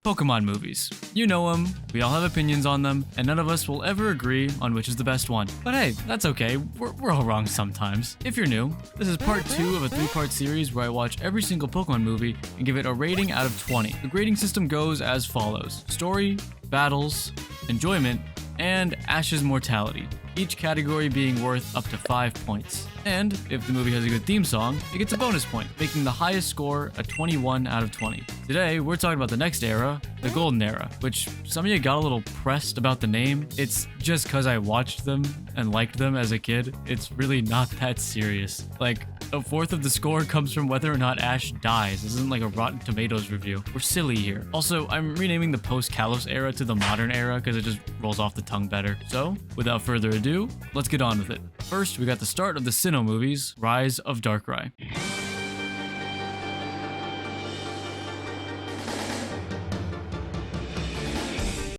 Pokemon movies. You know them, we all have opinions on them, and none of us will ever agree on which is the best one. But hey, that's okay, we're all wrong sometimes. If you're new, this is part 2 of a 3-part series where I watch every single Pokemon movie and give it a rating out of 20. The grading system goes as follows: story, battles, enjoyment, and Ash's mortality, each category being worth up to 5 points. And if the movie has a good theme song, it gets a bonus point, making the highest score a 21 out of 20. Today, we're talking about the next era, the Golden Era, which some of you got a little pressed about the name. It's just because I watched them and liked them as a kid. It's really not that serious. Like, a fourth of the score comes from whether or not Ash dies. This isn't like a Rotten Tomatoes review. We're silly here. Also, I'm renaming the post-Kalos era to the modern era because it just rolls off the tongue better. So, without further ado, let's get on with it. First, we got the start of the Sinnoh movies, Rise of Darkrai.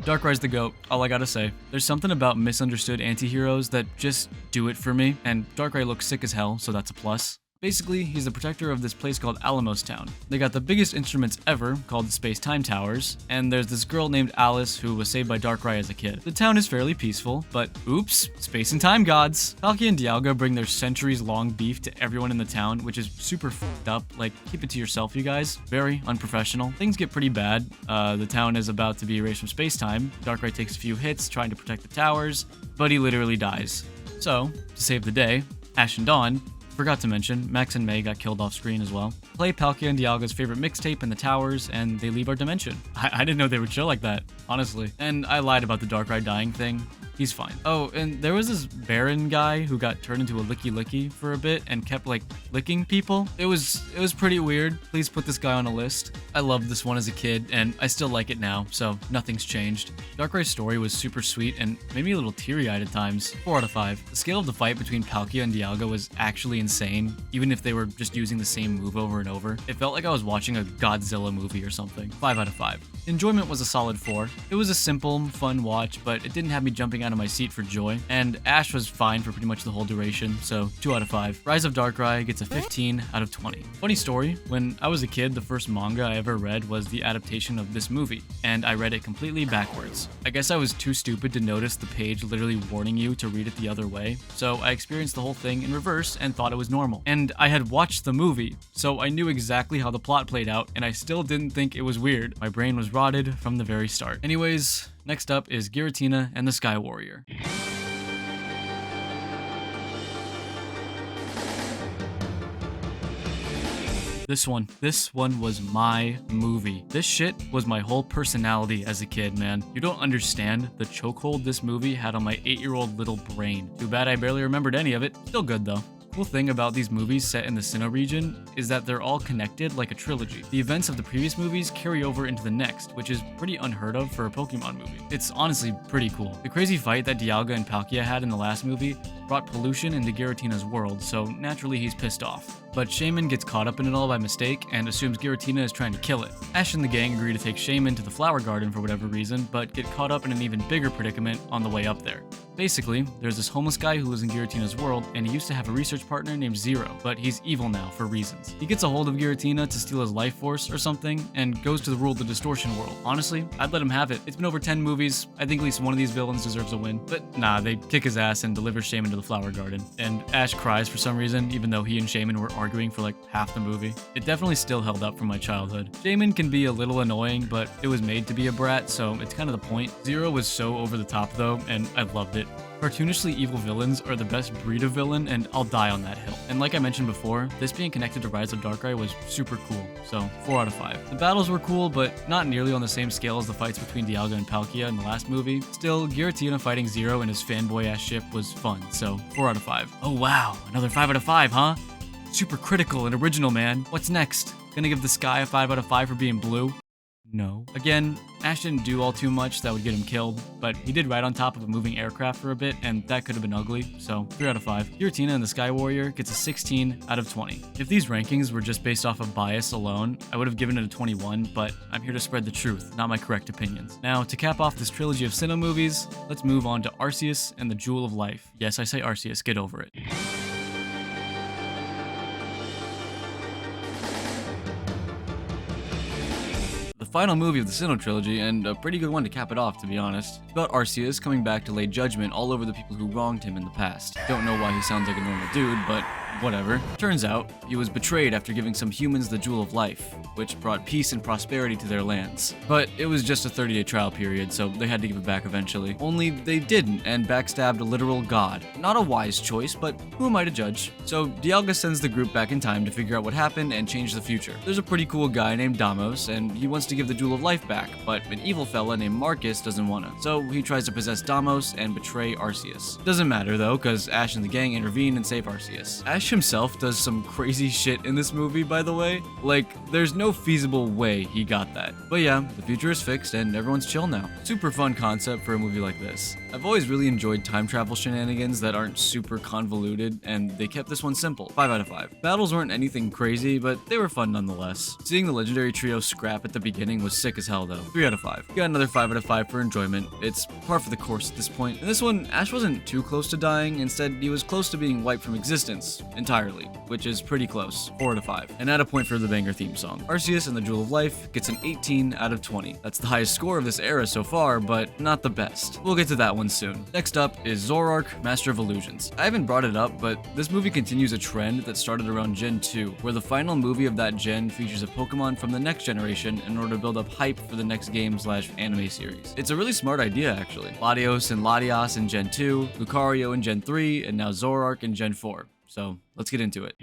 Darkrai's the GOAT, all I gotta say. There's something about misunderstood anti-heroes that just do it for me, and Darkrai looks sick as hell, so that's a plus. Basically, he's the protector of this place called Alamos Town. They got the biggest instruments ever, called the Space-Time Towers, and there's this girl named Alice who was saved by Darkrai as a kid. The town is fairly peaceful, but oops, space and time gods! Palkia and Dialga bring their centuries-long beef to everyone in the town, which is super f***ed up. Like, keep it to yourself, you guys. Very unprofessional. Things get pretty bad. The town is about to be erased from space-time. Darkrai takes a few hits trying to protect the towers, but he literally dies. So, to save the day, Ash and Dawn, forgot to mention, Max and May got killed off screen as well, play Palkia and Dialga's favorite mixtape in the towers, and they leave our dimension. I didn't know they would chill like that, honestly. And I lied about the Darkrai dying thing. He's fine. Oh, and there was this Baron guy who got turned into a licky for a bit and kept like licking people. It was pretty weird. Please put this guy on a list. I loved this one as a kid and I still like it now, so nothing's changed. Darkrai's story was super sweet and made me a little teary-eyed at times. 4 out of 5. The scale of the fight between Palkia and Dialga was actually insane, even if they were just using the same move over and over. It felt like I was watching a Godzilla movie or something. 5 out of 5. Enjoyment was a solid 4. It was a simple, fun watch, but it didn't have me jumping out of my seat for joy, and Ash was fine for pretty much the whole duration, so 2 out of 5. Rise of Darkrai gets a 15 out of 20. Funny story, when I was a kid, the first manga I ever read was the adaptation of this movie, and I read it completely backwards. I guess I was too stupid to notice the page literally warning you to read it the other way, so I experienced the whole thing in reverse and thought it was normal. And I had watched the movie, so I knew exactly how the plot played out, and I still didn't think it was weird. My brain was rotted from the very start. Anyways, next up is Giratina and the Sky Warrior. This one was my movie. This shit was my whole personality as a kid, man. You don't understand the chokehold this movie had on my 8-year-old little brain. Too bad I barely remembered any of it. Still good though. Cool thing about these movies set in the Sinnoh region is that they're all connected like a trilogy. The events of the previous movies carry over into the next, which is pretty unheard of for a Pokemon movie. It's honestly pretty cool. The crazy fight that Dialga and Palkia had in the last movie brought pollution into Giratina's world, so naturally he's pissed off. But Shaman gets caught up in it all by mistake and assumes Giratina is trying to kill it. Ash and the gang agree to take Shaman to the Flower Garden for whatever reason, but get caught up in an even bigger predicament on the way up there. Basically, there's this homeless guy who lives in Giratina's world, and he used to have a research partner named Zero, but he's evil now for reasons. He gets a hold of Giratina to steal his life force or something, and goes to rule the Distortion world. Honestly, I'd let him have it. It's been over 10 movies, I think at least one of these villains deserves a win. But nah, they kick his ass and deliver Shaman to the Flower Garden. And Ash cries for some reason, even though he and Shaman were arguing for like half the movie. It definitely still held up from my childhood. Shaman can be a little annoying, but it was made to be a brat, so it's kind of the point. Zero was so over the top though, and I loved it. Cartoonishly evil villains are the best breed of villain, and I'll die on that hill. And like I mentioned before, this being connected to Rise of Darkrai was super cool, so 4 out of 5. The battles were cool, but not nearly on the same scale as the fights between Dialga and Palkia in the last movie. Still, Giratina fighting Zero in his fanboy-ass ship was fun, so 4 out of 5. Oh wow, another 5 out of 5, huh? Super critical and original, man. What's next? Gonna give the sky a 5 out of 5 for being blue? No. Again, Ash didn't do all too much that would get him killed, but he did ride on top of a moving aircraft for a bit, and that could have been ugly, so 3 out of 5. Giratina and the Sky Warrior gets a 16 out of 20. If these rankings were just based off of bias alone, I would have given it a 21, but I'm here to spread the truth, not my correct opinions. Now, to cap off this trilogy of Sinnoh movies, let's move on to Arceus and the Jewel of Life. Yes, I say Arceus, get over it. final movie of the Sinnoh trilogy, and a pretty good one to cap it off, to be honest. It's about Arceus coming back to lay judgment all over the people who wronged him in the past. Don't know why he sounds like a normal dude, but whatever. Turns out, he was betrayed after giving some humans the Jewel of Life, which brought peace and prosperity to their lands. But it was just a 30-day trial period, so they had to give it back eventually. Only they didn't, and backstabbed a literal god. Not a wise choice, but who am I to judge? So Dialga sends the group back in time to figure out what happened and change the future. There's a pretty cool guy named Damos, and he wants to give the Jewel of Life back, but an evil fella named Marcus doesn't want to. So he tries to possess Damos and betray Arceus. Doesn't matter though, because Ash and the gang intervene and save Arceus. Ash himself does some crazy shit in this movie, by the way. Like, there's no feasible way he got that. But yeah, the future is fixed and everyone's chill now. Super fun concept for a movie like this. I've always really enjoyed time travel shenanigans that aren't super convoluted, and they kept this one simple. 5 out of 5. Battles weren't anything crazy, but they were fun nonetheless. Seeing the legendary trio scrap at the beginning was sick as hell though. 3 out of 5. Got another 5 out of 5 for enjoyment. It's par for the course at this point. In this one, Ash wasn't too close to dying, instead he was close to being wiped from existence entirely, which is pretty close. 4 out of 5. And add a point for the banger theme song. Arceus and the Jewel of Life gets an 18 out of 20. That's the highest score of this era so far, but not the best. We'll get to that one soon. Next up is Zoroark, Master of Illusions. I haven't brought it up, but this movie continues a trend that started around Gen 2, where the final movie of that gen features a Pokemon from the next generation in order to build up hype for the next game/anime series. It's a really smart idea, actually. Latios and Latias in Gen 2, Lucario in Gen 3, and now Zoroark in Gen 4. So let's get into it.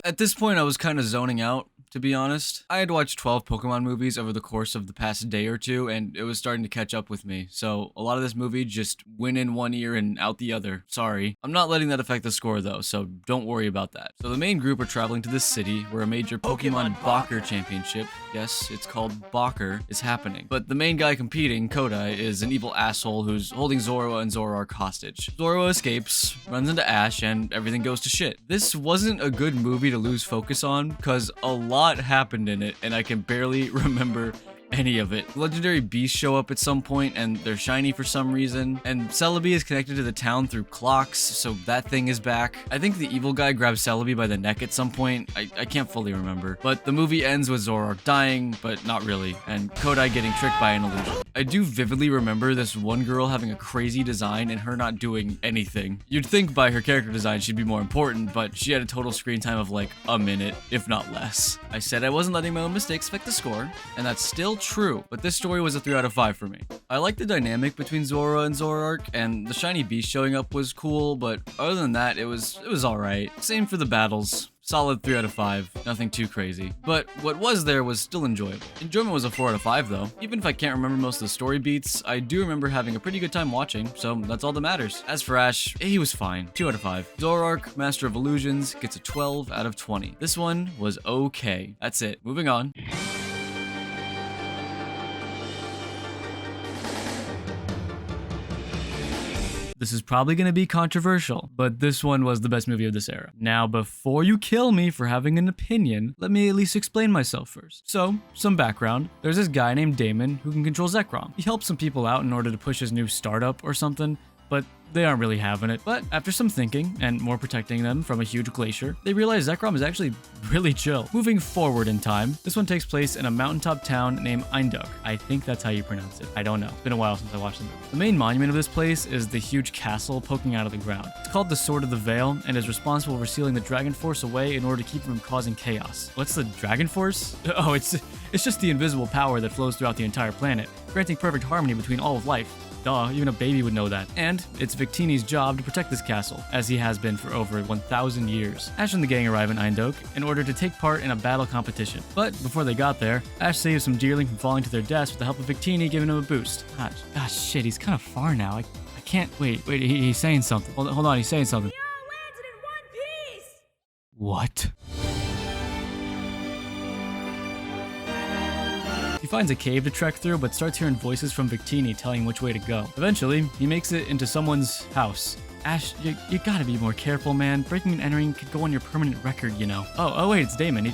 At this point, I was kind of zoning out, to be honest. I had watched 12 Pokemon movies over the course of the past day or two, and it was starting to catch up with me. So a lot of this movie just went in one ear and out the other. Sorry. I'm not letting that affect the score though, so don't worry about that. So the main group are traveling to this city where a major Pokemon Bocker championship, yes, it's called Bocker, is happening. But the main guy competing, Kodai, is an evil asshole who's holding Zorua and Zoroark hostage. Zorua escapes, runs into Ash, and everything goes to shit. This wasn't a good movie to lose focus on, cause a lot happened in it, and I can barely remember any of it. Legendary beasts show up at some point, and they're shiny for some reason, and Celebi is connected to the town through clocks, so that thing is back. I think the evil guy grabs Celebi by the neck at some point. I can't fully remember, but the movie ends with Zoroark dying, but not really, and Kodai getting tricked by an illusion. I do vividly remember this one girl having a crazy design and her not doing anything. You'd think by her character design she'd be more important, but she had a total screen time of like a minute, if not less. I said I wasn't letting my own mistakes affect the score, and that's still true, but this story was a 3 out of 5 for me. I like the dynamic between Zorua and Zoroark, and the shiny beast showing up was cool, but other than that, it was alright. Same for the battles. Solid 3 out of 5, nothing too crazy. But what was there was still enjoyable. Enjoyment was a 4 out of 5 though. Even if I can't remember most of the story beats, I do remember having a pretty good time watching, so that's all that matters. As for Ash, he was fine. 2 out of 5. Zoroark, Master of Illusions, gets a 12 out of 20. This one was okay. That's it. Moving on. This is probably going to be controversial, but this one was the best movie of this era. Now, before you kill me for having an opinion, let me at least explain myself first. So, some background. There's this guy named Damon who can control Zekrom. He helps some people out in order to push his new startup or something, but they aren't really having it. But after some thinking, and more protecting them from a huge glacier, they realize Zekrom is actually really chill. Moving forward in time, this one takes place in a mountaintop town named Eindhoek. I think that's how you pronounce it. I don't know. It's been a while since I watched the movie. The main monument of this place is the huge castle poking out of the ground. It's called the Sword of the Veil, and is responsible for sealing the Dragon Force away in order to keep it from causing chaos. What's the Dragon Force? Oh, it's just the invisible power that flows throughout the entire planet, granting perfect harmony between all of life. Duh, even a baby would know that. And it's Victini's job to protect this castle, as he has been for over 1,000 years. Ash and the gang arrive in Eindhoek in order to take part in a battle competition. But before they got there, Ash saves some deerling from falling to their deaths with the help of Victini giving him a boost. Ah, shit, he's kind of far now. I can't... Wait, he's saying something. Hold on, he's saying something. We all landed in one piece! What? He finds a cave to trek through, but starts hearing voices from Victini telling him which way to go. Eventually, he makes it into someone's house. Ash, you gotta be more careful, man. Breaking and entering could go on your permanent record, you know. Oh wait, it's Damon.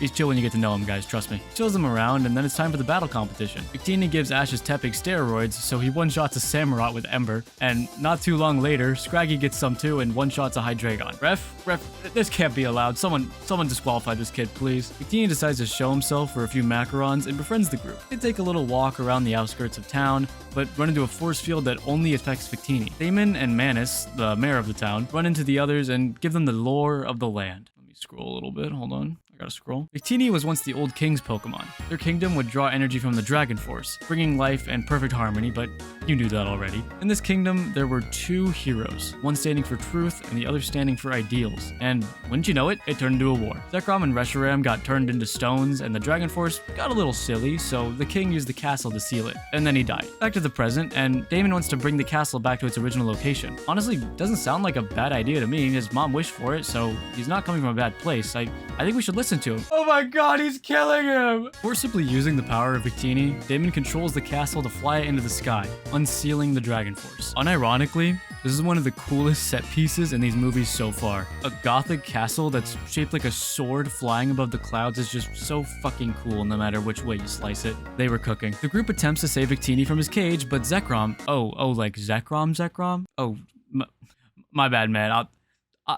He's chill when you get to know him, guys, trust me. Shows them around, and then it's time for the battle competition. Victini gives Ash's Tepig steroids, so he one-shots a Samurott with Ember, and not too long later, Scraggy gets some too and one-shots a Hydreigon. Ref, this can't be allowed. Someone disqualify this kid, please. Victini decides to show himself for a few macarons and befriends the group. They take a little walk around the outskirts of town, but run into a force field that only affects Victini. Damon and Manus, the mayor of the town, run into the others and give them the lore of the land. Let me scroll a little bit, hold on. Gotta scroll. Victini was once the old king's Pokemon. Their kingdom would draw energy from the Dragon Force, bringing life and perfect harmony, but you knew that already. In this kingdom, there were two heroes, one standing for truth and the other standing for ideals. And wouldn't you know it, it turned into a war. Zekrom and Reshiram got turned into stones, and the Dragon Force got a little silly, so the king used the castle to seal it, and then he died. Back to the present, and Damon wants to bring the castle back to its original location. Honestly, doesn't sound like a bad idea to me. His mom wished for it, so he's not coming from a bad place. I think we should listen to him. Oh my god, he's killing him! Forcibly using the power of Victini, Damon controls the castle to fly it into the sky, unsealing the Dragon Force. Unironically, this is one of the coolest set pieces in these movies so far. A gothic castle that's shaped like a sword flying above the clouds is just so fucking cool no matter which way you slice it. They were cooking. The group attempts to save Victini from his cage, but Zekrom, like Zekrom? Oh, my bad, man.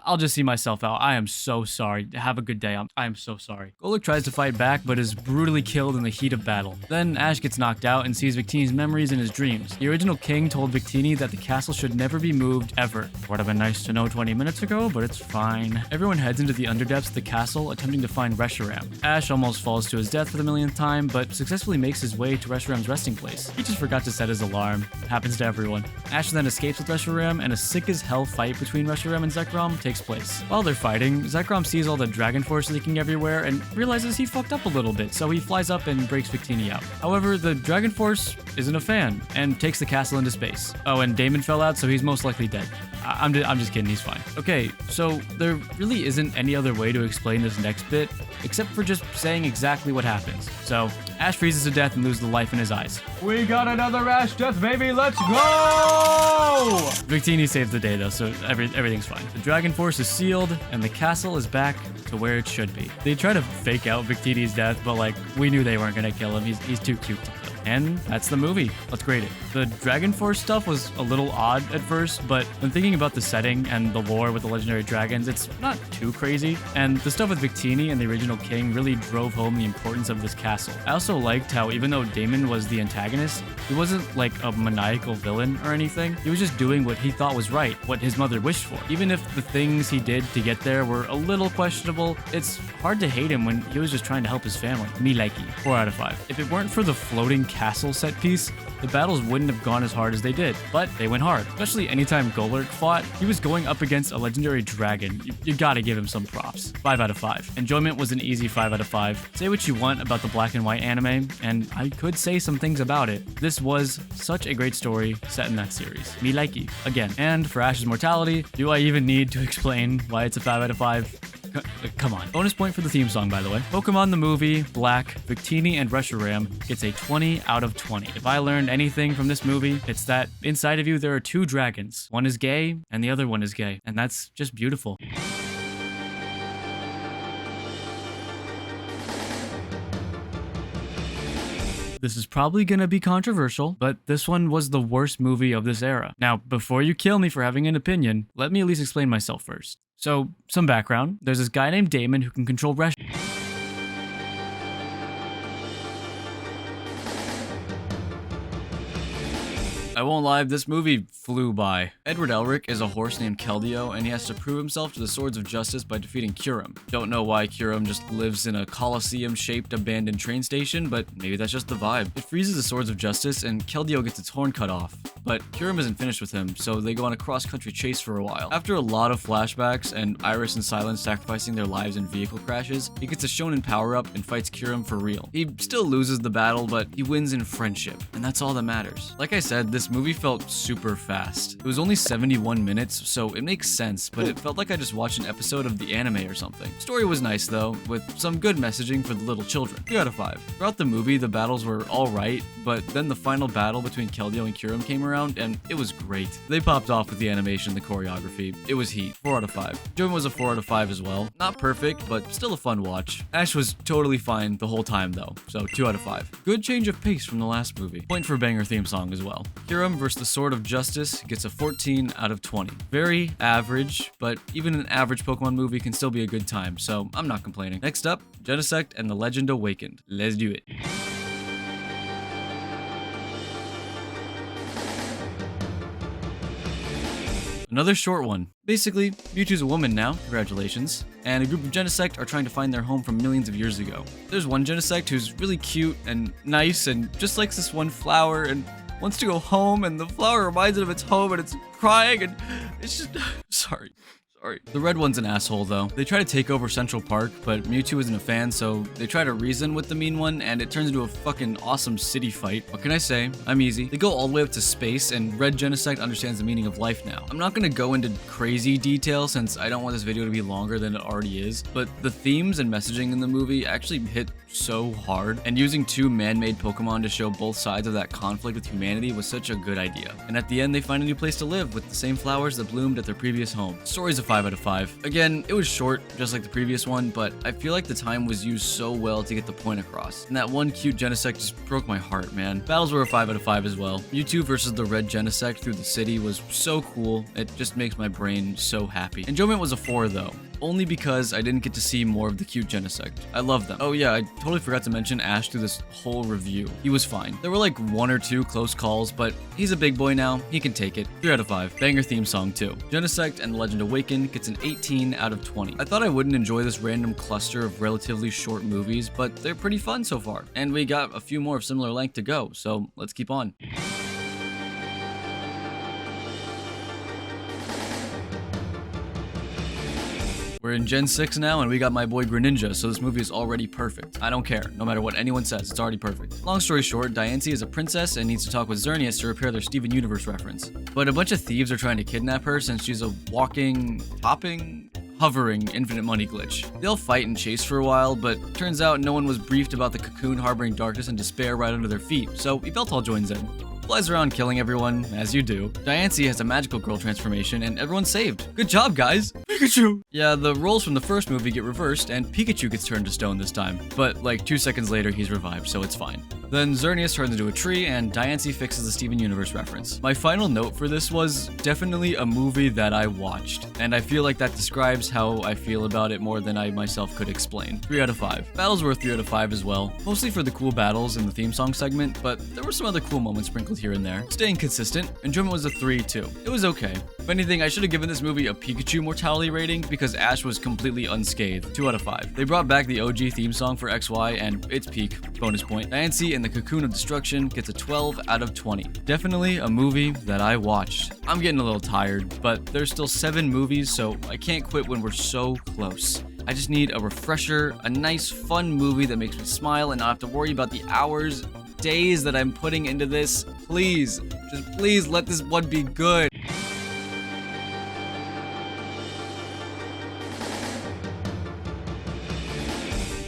I'll just see myself out. I am so sorry. Have a good day. I am so sorry. Golurk tries to fight back, but is brutally killed in the heat of battle. Then Ash gets knocked out and sees Victini's memories in his dreams. The original king told Victini that the castle should never be moved, ever. Would have been nice to know 20 minutes ago, but it's fine. Everyone heads into the underdepths of the castle, attempting to find Reshiram. Ash almost falls to his death for the millionth time, but successfully makes his way to Reshiram's resting place. He just forgot to set his alarm. Happens to everyone. Ash then escapes with Reshiram, and a sick-as-hell fight between Reshiram and Zekrom takes place. While they're fighting, Zekrom sees all the Dragon Force leaking everywhere and realizes he fucked up a little bit, so he flies up and breaks Victini out. However, the Dragon Force isn't a fan and takes the castle into space. Oh, and Damon fell out, so he's most likely dead. I'm just kidding, he's fine. Okay, so there really isn't any other way to explain this next bit, except for just saying exactly what happens. So, Ash freezes to death and loses the life in his eyes. We got another Ash death, baby, let's go! Victini saved the day though, so everything's fine. The Dragon Force is sealed, and the castle is back to where it should be. They try to fake out Victini's death, but like, we knew they weren't gonna kill him. He's too cute to kill. And that's the movie. Let's grade it. The Dragon Force stuff was a little odd at first, but when thinking about the setting and the lore with the legendary dragons, it's not too crazy. And the stuff with Victini and the original king really drove home the importance of this castle. I also liked how even though Damon was the antagonist, he wasn't like a maniacal villain or anything. He was just doing what he thought was right, what his mother wished for. Even if the things he did to get there were a little questionable, it's hard to hate him when he was just trying to help his family. Me likey. 4 out of 5. If it weren't for the floating castle set piece, the battles wouldn't have gone as hard as they did, but they went hard. Especially anytime Golurk fought, he was going up against a legendary dragon. You gotta give him some props. 5 out of 5. Enjoyment was an easy 5 out of 5. Say what you want about the black and white anime, and I could say some things about it. This was such a great story set in that series. Me likey. Again. And for Ash's mortality, do I even need to explain why it's a 5 out of 5? Come on. Bonus point for the theme song, by the way. Pokemon the movie, Black, Victini, and Reshiram gets a 20 out of 20. If I learned anything from this movie, it's that inside of you there are two dragons. One is gay, and the other one is gay. And that's just beautiful. This is probably gonna be controversial, but this one was the worst movie of this era. Now, before you kill me for having an opinion, let me at least explain myself first. So, some background. There's this guy named Damon who can control I won't lie, this movie flew by. Edward Elric is a horse named Keldeo, and he has to prove himself to the Swords of Justice by defeating Kyurem. Don't know why Kyurem just lives in a Colosseum-shaped abandoned train station, but maybe that's just the vibe. It freezes the Swords of Justice, and Keldeo gets its horn cut off. But Kyurem isn't finished with him, so they go on a cross-country chase for a while. After a lot of flashbacks, and Iris and Silence sacrificing their lives in vehicle crashes, he gets a shonen power-up and fights Kyurem for real. He still loses the battle, but he wins in friendship, and that's all that matters. Like I said, this movie felt super fast. It was only 71 minutes, so it makes sense, but it felt like I just watched an episode of the anime or something. Story was nice though, with some good messaging for the little children. 3 out of 5. Throughout the movie, the battles were alright, but then the final battle between Keldeo and Kyurem came around, around, and it was great. They popped off with the animation, the choreography. It was heat. 4 out of 5. Joven was a 4 out of 5 as well. Not perfect, but still a fun watch. Ash was totally fine the whole time though, so 2 out of 5. Good change of pace from the last movie. Point for banger theme song as well. Kyurem vs. the Sword of Justice gets a 14 out of 20. Very average, but even an average Pokemon movie can still be a good time, so I'm not complaining. Next up, Genesect and the Legend Awakened. Let's do it. Another short one. Basically, Mewtwo's a woman now, congratulations, and a group of Genesect are trying to find their home from millions of years ago. There's one Genesect who's really cute and nice and just likes this one flower and wants to go home, and the flower reminds it of its home and it's crying and it's just... Sorry. The red one's an asshole though. They try to take over Central Park, but Mewtwo isn't a fan, so they try to reason with the mean one, and it turns into a fucking awesome city fight. What can I say? I'm easy. They go all the way up to space, and red Genesect understands the meaning of life now. I'm not gonna go into crazy detail since I don't want this video to be longer than it already is, but the themes and messaging in the movie actually hit so hard, and using 2 man-made Pokemon to show both sides of that conflict with humanity was such a good idea. And at the end, they find a new place to live with the same flowers that bloomed at their previous home. Story's a 5 out of 5. Again, it was short, just like the previous one, but I feel like the time was used so well to get the point across. And that one cute Genesect just broke my heart, man. Battles were a 5 out of 5 as well. Mewtwo versus the red Genesect through the city was so cool, it just makes my brain so happy. Enjoyment was a 4 though. Only because I didn't get to see more of the cute Genesect. I love them. Oh yeah, I totally forgot to mention Ash through this whole review. He was fine. There were like 1 or 2 close calls, but he's a big boy now. He can take it. 3 out of 5. Banger theme song too. Genesect and the Legend Awakened gets an 18 out of 20. I thought I wouldn't enjoy this random cluster of relatively short movies, but they're pretty fun so far. And we got a few more of similar length to go, so let's keep on. We're in Gen 6 now, and we got my boy Greninja, so this movie is already perfect. I don't care. No matter what anyone says, it's already perfect. Long story short, Diance is a princess and needs to talk with Xerneas to repair their Steven Universe reference. But a bunch of thieves are trying to kidnap her since she's a walking, hovering infinite money glitch. They'll fight and chase for a while, but turns out no one was briefed about the Cocoon harboring darkness and despair right under their feet, so Yveltal joins in. Flies around killing everyone, as you do. Diance has a magical girl transformation, and everyone's saved. Good job, guys! Pikachu! Yeah, the roles from the first movie get reversed, and Pikachu gets turned to stone this time. But like 2 seconds later, he's revived, so it's fine. Then Xerneas turns into a tree, and Diance fixes the Steven Universe reference. My final note for this was definitely a movie that I watched, and I feel like that describes how I feel about it more than I myself could explain. 3 out of 5. Battles were 3 out of 5 as well, mostly for the cool battles in the theme song segment, but there were some other cool moments sprinkled here and there. Staying consistent, enjoyment was a 3 too. It was okay. If anything, I should have given this movie a Pikachu mortality rating because Ash was completely unscathed. 2 out of 5. They brought back the OG theme song for XY, and it's peak. Bonus point. Diance and the Cocoon of Destruction gets a 12 out of 20. Definitely a movie that I watched. I'm getting a little tired, but there's still 7 movies, so I can't quit when we're so close. I just need a refresher, a nice fun movie that makes me smile and not have to worry about the hours, days that I'm putting into this. Please, just please let this one be good.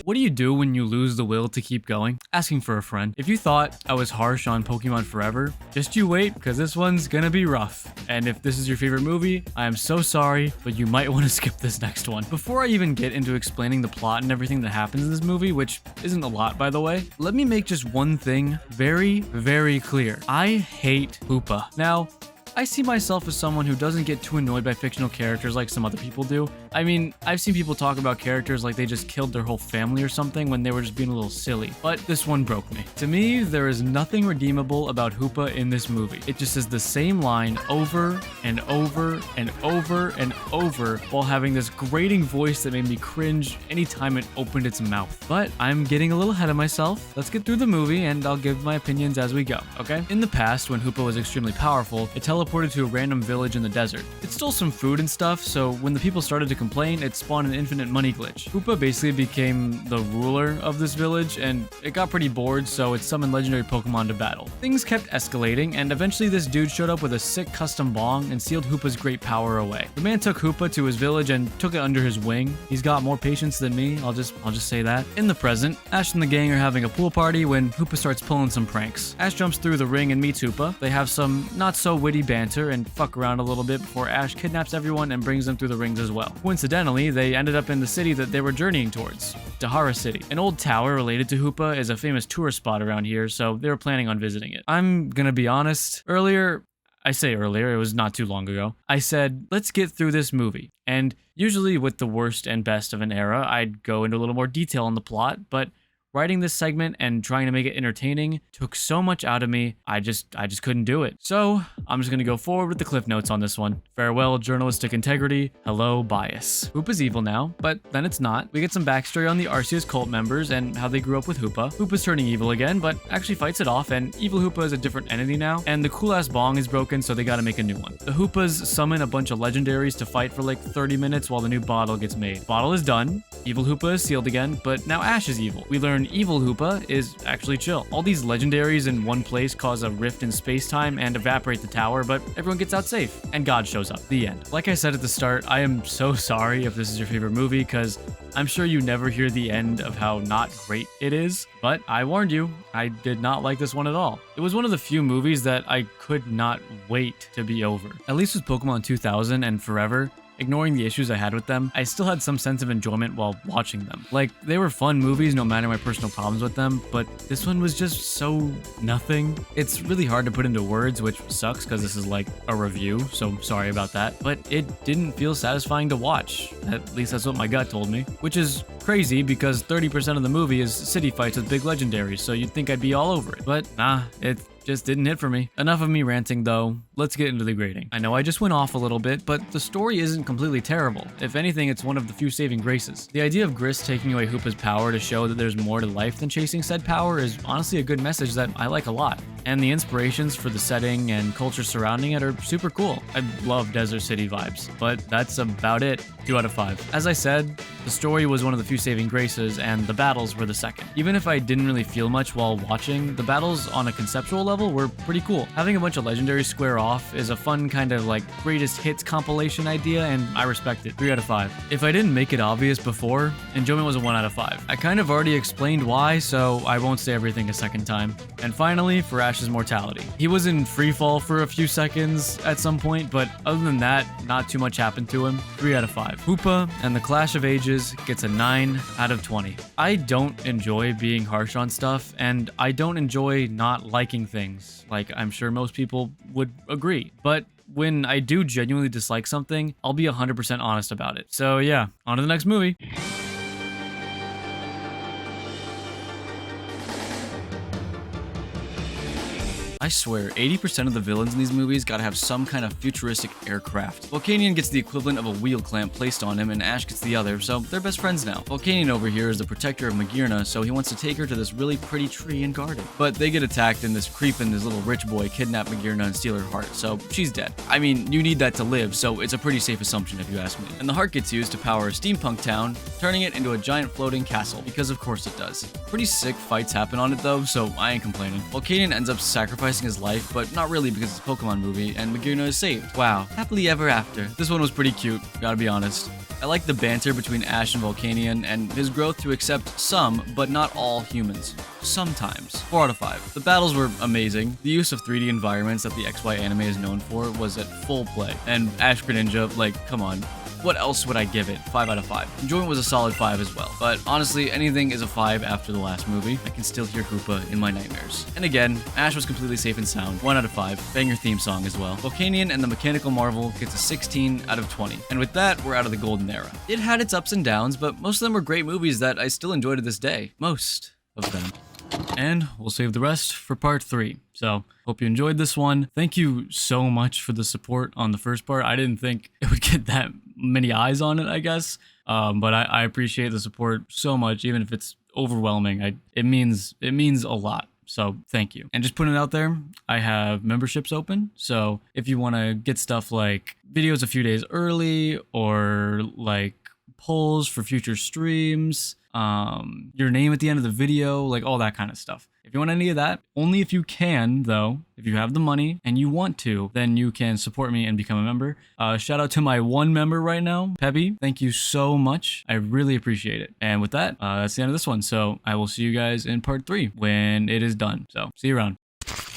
What do you do when you lose the will to keep going? Asking for a friend. If you thought I was harsh on Pokemon Forever, just you wait, because this one's gonna be rough. And if this is your favorite movie, I am so sorry, but you might want to skip this next one. Before I even get into explaining the plot and everything that happens in this movie, which isn't a lot by the way, let me make just one thing very, very clear. I hate Hoopa. Now, I see myself as someone who doesn't get too annoyed by fictional characters like some other people do. I mean, I've seen people talk about characters like they just killed their whole family or something when they were just being a little silly, but this one broke me. To me, there is nothing redeemable about Hoopa in this movie. It just says the same line over and over and over and over while having this grating voice that made me cringe anytime it opened its mouth. But I'm getting a little ahead of myself. Let's get through the movie and I'll give my opinions as we go, okay? In the past, when Hoopa was extremely powerful, it teleported to a random village in the desert. It stole some food and stuff, so when the people started to complain, it spawned an infinite money glitch. Hoopa basically became the ruler of this village, and it got pretty bored, so it summoned legendary Pokemon to battle. Things kept escalating, and eventually this dude showed up with a sick custom bong and sealed Hoopa's great power away. The man took Hoopa to his village and took it under his wing. He's got more patience than me, I'll just say that. In the present, Ash and the gang are having a pool party when Hoopa starts pulling some pranks. Ash jumps through the ring and meets Hoopa. They have some not so witty banter and fuck around a little bit before Ash kidnaps everyone and brings them through the rings as well. Coincidentally, they ended up in the city that they were journeying towards, Dahara City. An old tower related to Hoopa is a famous tourist spot around here, so they were planning on visiting it. I'm gonna be honest, earlier, it was not too long ago, I said, let's get through this movie. And usually with the worst and best of an era, I'd go into a little more detail on the plot, but writing this segment and trying to make it entertaining took so much out of me, I just couldn't do it. So I'm just gonna go forward with the cliff notes on this one. Farewell, journalistic integrity. Hello, bias. Hoopa's evil now, but then it's not. We get some backstory on the Arceus cult members and how they grew up with Hoopa. Hoopa's turning evil again, but actually fights it off, and evil Hoopa is a different entity now, and the cool-ass bong is broken, so they gotta make a new one. The Hoopas summon a bunch of legendaries to fight for like 30 minutes while the new bottle gets made. Bottle is done. Evil Hoopa is sealed again, but now Ash is evil. We learn evil Hoopa is actually chill. All these legendaries in one place cause a rift in space-time and evaporate the tower, but everyone gets out safe, and God shows up. The end. Like I said at the start, I am so sorry if this is your favorite movie, because I'm sure you never hear the end of how not great it is, but I warned you, I did not like this one at all. It was one of the few movies that I could not wait to be over. At least with Pokemon 2000 and Forever, ignoring the issues I had with them, I still had some sense of enjoyment while watching them. Like, they were fun movies no matter my personal problems with them, but this one was just so nothing. It's really hard to put into words, which sucks because this is like a review, so sorry about that, but it didn't feel satisfying to watch. At least that's what my gut told me, which is crazy because 30% of the movie is city fights with big legendaries, so you'd think I'd be all over it. But nah, it just didn't hit for me. Enough of me ranting though, let's get into the grading. I know I just went off a little bit, but the story isn't completely terrible. If anything, it's one of the few saving graces. The idea of Gris taking away Hoopa's power to show that there's more to life than chasing said power is honestly a good message that I like a lot. And the inspirations for the setting and culture surrounding it are super cool. I love Desert City vibes, but that's about it. 2 out of 5. As I said, the story was one of the few saving graces, and the battles were the second. Even if I didn't really feel much while watching, the battles on a conceptual level were pretty cool. Having a bunch of legendaries square off is a fun kind of like greatest hits compilation idea, and I respect it. 3 out of 5. If I didn't make it obvious before, enjoyment was a 1 out of 5. I kind of already explained why, so I won't say everything a second time. And finally, for Ash's mortality. He was in freefall for a few seconds at some point, but other than that, not too much happened to him. 3 out of 5. Hoopa and the Clash of Ages gets a 9 out of 20. I don't enjoy being harsh on stuff, and I don't enjoy not liking things, like I'm sure most people would agree. But when I do genuinely dislike something, I'll be 100% honest about it. So yeah, on to the next movie. I swear, 80% of the villains in these movies gotta have some kind of futuristic aircraft. Volcanion gets the equivalent of a wheel clamp placed on him, and Ash gets the other, so they're best friends now. Volcanion over here is the protector of Magearna, so he wants to take her to this really pretty tree and guard it. But they get attacked, and this creep and this little rich boy kidnap Magearna and steal her heart, so she's dead. I mean, you need that to live, so it's a pretty safe assumption if you ask me. And the heart gets used to power a steampunk town, turning it into a giant floating castle, because of course it does. Pretty sick fights happen on it though, so I ain't complaining. Volcanion ends up sacrificing his life, but not really because it's a Pokemon movie, and Magearna is saved. Wow. Happily ever after. This one was pretty cute, gotta be honest. I like the banter between Ash and Volcanion, and his growth to accept some, but not all humans. Sometimes. 4 out of 5. The battles were amazing. The use of 3D environments that the XY anime is known for was at full play. And Ash Greninja, like, come on. What else would I give it? 5 out of 5. Enjoyment was a solid 5 as well. But honestly, anything is a 5 after the last movie. I can still hear Hoopa in my nightmares. And again, Ash was completely safe and sound. 1 out of 5. Banger theme song as well. Volcanion and the Mechanical Marvel gets a 16 out of 20. And with that, we're out of the golden era. It had its ups and downs, but most of them were great movies that I still enjoy to this day. Most of them. And we'll save the rest for part 3. So, hope you enjoyed this one. Thank you so much for the support on the first part. I didn't think it would get that many eyes on it, I guess. But I appreciate the support so much, even if it's overwhelming. It means a lot. So thank you. And just putting it out there, I have memberships open. So if you want to get stuff like videos a few days early or like polls for future streams, your name at the end of the video, like all that kind of stuff. If you want any of that, only if you can though, if you have the money and you want to, then you can support me and become a member. Shout out to my one member right now, Peppy. Thank you so much. I really appreciate it. And with that, that's the end of this one. So I will see you guys in part 3 when it is done. So see you around.